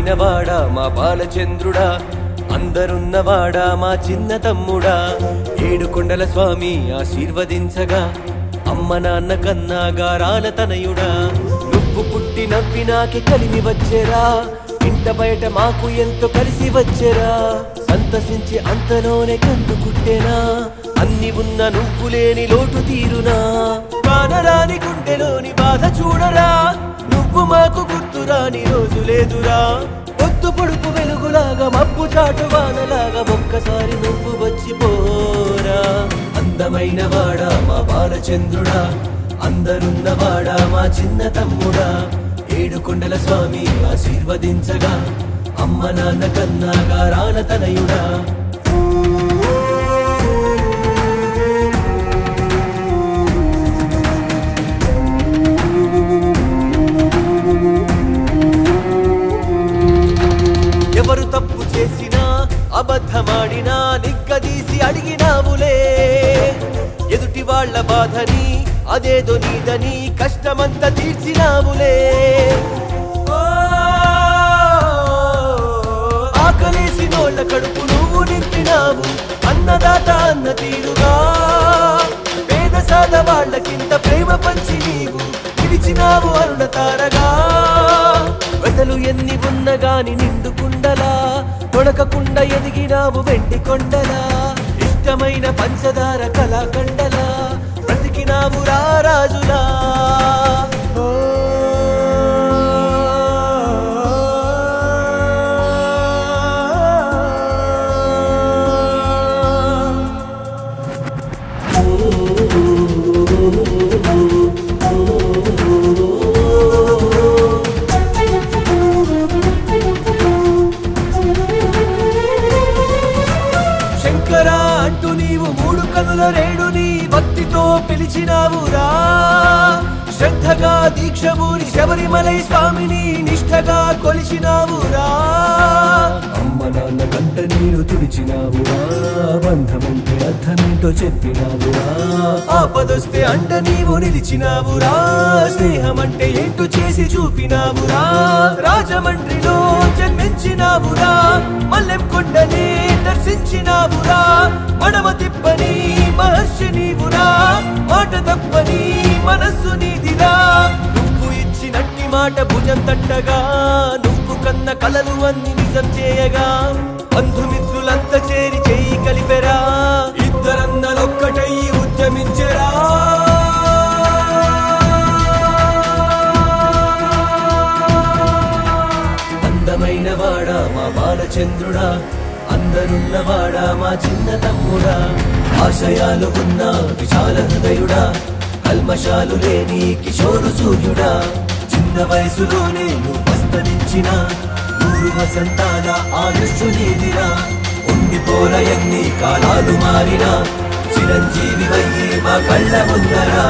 అందమైనవాడా మా బాలచంద్రుడా, అందరున్నవాడా మా చిన్న తమ్ముడా. ఏడుకొండల స్వామి ఆశీర్వదించగా, అమ్మ నాన్న కన్నా గారాల తనయుడా. నువ్వు పుట్టి నవ్వినాకి కలిమి వచ్చెరా, ఇంట బయట మాకు ఎంతో కలిసి వచ్చెరా. సంతసించి అంతలోనే కన్ను కుట్టెనా, అన్ని ఉన్న నువ్వు లేని లోటు తీరునా. కానరాని గుండెలోని బాధ చూడరా, నువ్వు మాకు గుర్తురాని రోజు లేదురా. పొద్దు పొడుపు వెలుగులాగా మబ్బు చాటు వానలాగా ఒక్కసారి నువ్వు వచ్చిపోరా. అందమైన వాడా మా బాలచంద్రుడా, అందరున్నవాడా మా చిన్న తమ్ముడా. ఏడుకొండల స్వామి ఆశీర్వదించగా, అమ్మ నాన్న కన్నా గారాల తనయుడా. ఎవరు తప్పు చేసినా అబద్ధమాడినా నిగ్గదీసి అడిగినావులే. ఎదుటి వాళ్ళ బాధని అదేదో నీదని కష్టమంతా తీర్చినావులే. ఆకలేసి నోళ్ళ కడుపు నువ్వు నింపినావు, అన్నదాత అన్న తీరుగా. పేద సాద వాళ్ళకింత ప్రేమ పంచి నీవు పిలిచినావు అరుణతారగా. వెతలు ఎన్ని ఉన్నగాని నిండు కుండలా, తొడకకుండా ఎదిగినావు వెండి కొండలా. ఇష్టమైన పంచదార కళాకండలా, బ్రతికినావు రారాజులా. శంకరా అంటూ నీవు మూడు కనుల రేడుని భక్తితో పిలిచినావురా. శ్రద్ధగా దీక్షమూని శబరిమలై స్వామిని నిష్ఠగా కొలిచినావురా. అమ్మ నాన్న కంట నీరు తుడిచినావురా, బంధమంటే అర్థమేంటో చెప్పినావురా. ఆపదొస్తే అంట నీవు నిలిచినావురా, స్నేహమంటే ఏంటో చేసి చూపినావురా. రాజమండ్రిలో జన్మించినావురా, మల్లెం కొండనే దర్శించినావురా. మడమ తిప్పని మహర్షి నీవురా, మాట తప్పని మనస్సు నీదిరా. నువ్వు ఇచ్చినట్టి మాట భుజం తట్టగా, నువ్వు కన్న కలలు అన్ని నిజం చేయగా. బంధుమిత్రులంతా చేరి చెయ్యి కలిపెరా, ఇద్దరన్నలొక్కటయ్యి ఉద్యమించెరా. అందమైన వాడా మా బాలచంద్రుడా, అందరున్నవాడా మా చిన్న తమ్ముడా. ఆశయాలు ఉన్న విశాల హృదయుడా, కల్మషాలు లేని కిషోరు సూర్యుడా. చిన్న వయసులోనే నువ్వు అస్తమించిన 100 వసంతాల ఆయుష్షు నీదిరా. ఉండిపోల ఎన్ని కాలాలు మారినా, చిరంజీవి వయ్యి మా కళ్ళ ముందరా.